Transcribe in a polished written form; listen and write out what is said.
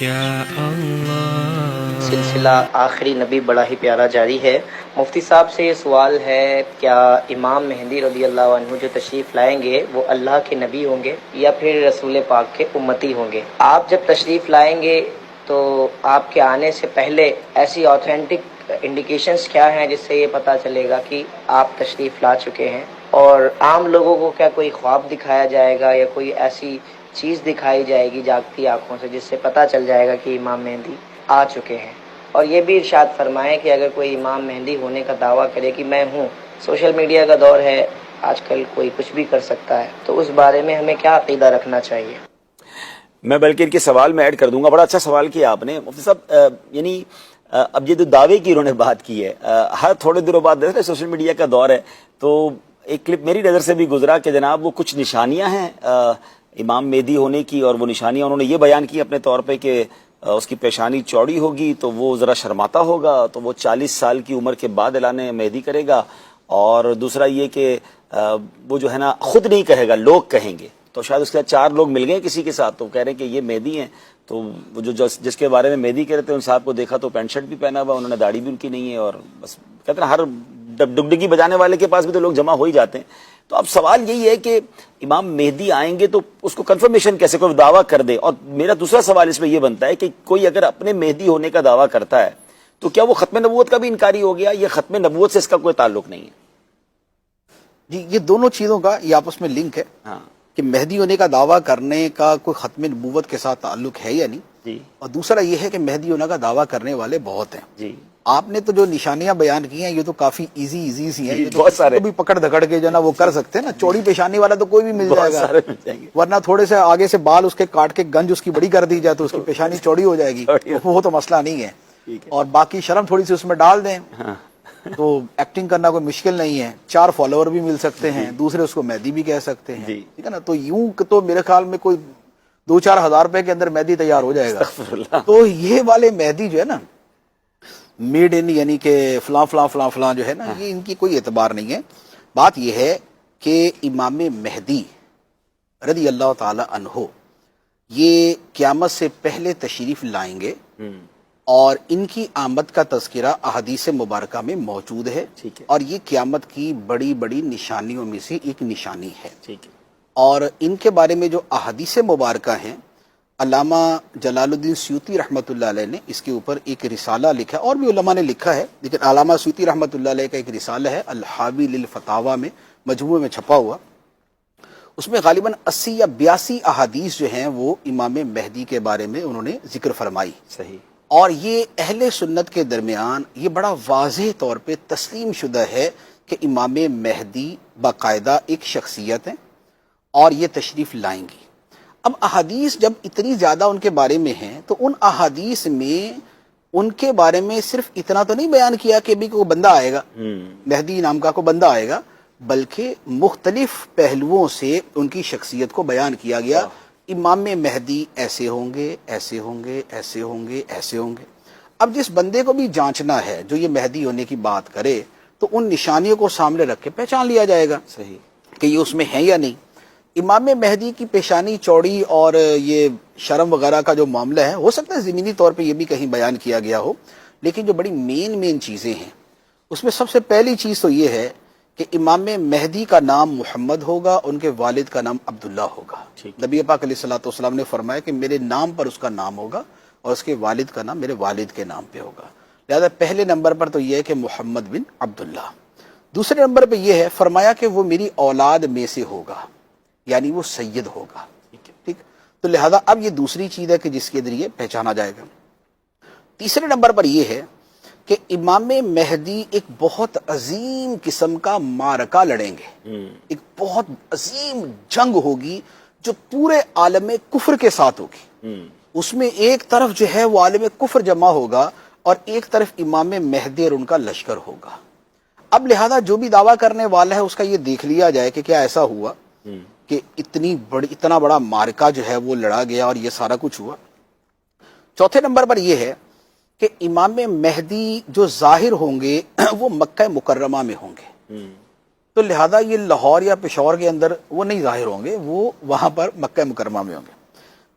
شاء الله. سلسلہ آخری نبی بڑا ہی پیارا جاری ہے. مفتی صاحب سے یہ سوال ہے، کیا امام مہدی رضی اللہ عنہ جو تشریف لائیں گے وہ اللہ کے نبی ہوں گے یا پھر رسول پاک کے امتی ہوں گے؟ آپ جب تشریف لائیں گے تو آپ کے آنے سے پہلے ایسی آتھینٹک انڈیکیشنز کیا ہیں جس سے یہ پتہ چلے گا کہ آپ تشریف لا چکے ہیں؟ اور عام لوگوں کو کیا کوئی خواب دکھایا جائے گا یا کوئی ایسی چیز دکھائی جائے گی جاگتی آنکھوں سے جس سے پتہ چل جائے گا کہ امام مہدی آ چکے ہیں؟ اور یہ بھی ارشاد فرمائیں کہ اگر کوئی امام مہدی ہونے کا دعویٰ کرے کہ میں ہوں، سوشل میڈیا کا دور ہے، آج کل کوئی کچھ بھی کر سکتا ہے، تو اس بارے میں ہمیں کیا عقیدہ رکھنا چاہیے؟ میں بلکہ ان کے سوال میں ایڈ کر دوں گا. بڑا اچھا سوال کیا آپ نے مفتی صاحب. یعنی اب یہ جو دعوے کی انہوں نے بات کی ہے، ہر تھوڑے دنوں بعد سوشل میڈیا کا دور ہے، تو ایک کلپ میری نظر سے بھی گزرا کہ جناب وہ کچھ نشانیاں ہیں امام مہدی ہونے کی، اور وہ نشانیاں انہوں نے یہ بیان کی اپنے طور پہ کہ اس کی پیشانی چوڑی ہوگی تو وہ ذرا شرماتا ہوگا، تو وہ 40 سال کی عمر کے بعد اعلان مہدی کرے گا، اور دوسرا یہ کہ وہ جو ہے نا خود نہیں کہے گا، لوگ کہیں گے. تو شاید اس کے ساتھ 4 لوگ مل گئے کسی کے ساتھ، تو کہہ رہے ہیں کہ یہ مہدی ہیں. تو وہ جس کے بارے میں مہدی کہہ رہے تھے ان صاحب کو دیکھا تو پینٹ شرٹ بھی پہنا ہوا، انہوں نے داڑھی بھی ان کی نہیں ہے، اور بس کہتے ہیں ہر ڈگڈگی بجانے والے کے پاس بھی تو لوگ جمع ہو ہی جاتے ہیں. تو اب سوال یہی ہے کہ امام مہدی آئیں گے تو اس کو کنفرمیشن کیسے کوئی دعویٰ کر دے. اور میرا دوسرا سوال اس میں یہ بنتا ہے کہ کوئی اگر اپنے مہدی ہونے کا دعویٰ کرتا ہے تو کیا وہ ختم نبوت کا بھی انکاری ہو گیا، یا ختم نبوت سے اس کا کوئی تعلق نہیں ہے؟ جی، یہ دونوں چیزوں کا یہ آپس میں لنک ہے. ہاں کہ مہدی ہونے کا دعویٰ کرنے کا کوئی ختم نبوت کے ساتھ تعلق ہے یا نہیں. جی اور دوسرا یہ ہے کہ مہدی ہونے کا دعویٰ کرنے والے بہت ہیں. جی آپ نے تو جو نشانیاں بیان کی ہیں یہ تو کافی ایزی سی ہیں، یہ تو بہت سارے بھی پکڑ دھکڑ کے جو نا وہ کر سکتے ہیں نا. چوڑی پیشانی والا تو کوئی بھی مل جائے بہت گا، سارے مل جائیں گے. ورنہ تھوڑے سے آگے سے بال اس کے کاٹ کے گنج اس کی بڑی کر دی جائے تو اس کی پیشانی چوڑی ہو جائے گی، وہ تو مسئلہ نہیں ہے. اور باقی شرم تھوڑی سی اس میں ڈال دیں تو ایکٹنگ کرنا کوئی مشکل نہیں ہے. 4 فالوور بھی مل سکتے ہیں، دوسرے اس کو مہدی بھی کہہ سکتے ہیں، ٹھیک ہے نا. تو یوں تو میرے خیال میں کوئی 2-4 ہزار روپے کے اندر مہدی تیار ہو جائے گا. تو یہ والے مہدی جو ہے نا میڈ ان، یعنی کہ فلاں فلاں فلاں فلاں جو ہے نا، یہ ان کی کوئی اعتبار نہیں ہے. بات یہ ہے کہ امام مہدی رضی اللہ تعالی عنہ یہ قیامت سے پہلے تشریف لائیں گے، اور ان کی آمد کا تذکرہ احادیث مبارکہ میں موجود ہے، اور یہ قیامت کی بڑی بڑی نشانیوں میں سے ایک نشانی ہے. اور ان کے بارے میں جو احادیث مبارکہ ہیں، علامہ جلال الدین سیوطی رحمۃ اللہ علیہ نے اس کے اوپر ایک رسالہ لکھا، اور بھی علماء نے لکھا ہے، لیکن علامہ سیوطی رحمۃ اللہ علیہ کا ایک رسالہ ہے الحاوی للفتاوی میں، مجموعے میں چھپا ہوا. اس میں غالباً 80 یا 82 احادیث جو ہیں وہ امام مہدی کے بارے میں انہوں نے ذکر فرمائی. صحیح. اور یہ اہل سنت کے درمیان یہ بڑا واضح طور پہ تسلیم شدہ ہے کہ امام مہدی باقاعدہ ایک شخصیت ہیں اور یہ تشریف لائیں گی. اب احادیث جب اتنی زیادہ ان کے بارے میں ہیں تو ان احادیث میں ان کے بارے میں صرف اتنا تو نہیں بیان کیا کہ بھی کوئی بندہ آئے گا، مہدی نام کا کوئی بندہ آئے گا، بلکہ مختلف پہلوؤں سے ان کی شخصیت کو بیان کیا گیا. امام مہدی ایسے ہوں گے، ایسے ہوں گے، ایسے ہوں گے، ایسے ہوں گے. اب جس بندے کو بھی جانچنا ہے جو یہ مہدی ہونے کی بات کرے تو ان نشانیوں کو سامنے رکھ کے پہچان لیا جائے گا صحیح کہ یہ اس میں ہے یا نہیں. امام مہدی کی پیشانی چوڑی اور یہ شرم وغیرہ کا جو معاملہ ہے، ہو سکتا ہے زمینی طور پہ یہ بھی کہیں بیان کیا گیا ہو، لیکن جو بڑی مین چیزیں ہیں اس میں سب سے پہلی چیز تو یہ ہے کہ امام مہدی کا نام محمد ہوگا، ان کے والد کا نام عبداللہ ہوگا. نبی پاک علیہ الصلوۃ والسلام نے فرمایا کہ میرے نام پر اس کا نام ہوگا اور اس کے والد کا نام میرے والد کے نام پہ ہوگا. لہذا پہلے نمبر پر تو یہ ہے کہ محمد بن عبداللہ. دوسرے نمبر پہ یہ ہے فرمایا کہ وہ میری اولاد میں سے ہوگا، یعنی وہ سید ہوگا. ٹھیک، تو لہذا اب یہ دوسری چیز ہے کہ جس کے ذریعے پہچانا جائے گا. تیسرے نمبر پر یہ ہے کہ امام مہدی ایک بہت عظیم قسم کا معرکہ لڑیں گے، ایک بہت عظیم جنگ ہوگی جو پورے عالم کفر کے ساتھ ہوگی. اس میں ایک طرف جو ہے وہ عالم کفر جمع ہوگا اور ایک طرف امام مہدی اور ان کا لشکر ہوگا. اب لہذا جو بھی دعویٰ کرنے والا ہے اس کا یہ دیکھ لیا جائے کہ کیا ایسا ہوا کہ اتنا بڑا معرکہ جو ہے وہ لڑا گیا اور یہ سارا کچھ ہوا. چوتھے نمبر پر یہ ہے کہ امام مہدی جو ظاہر ہوں گے وہ مکہ مکرمہ میں ہوں گے، تو لہذا یہ لاہور یا پشاور کے اندر وہ نہیں ظاہر ہوں گے، وہ وہاں پر مکہ مکرمہ میں ہوں گے.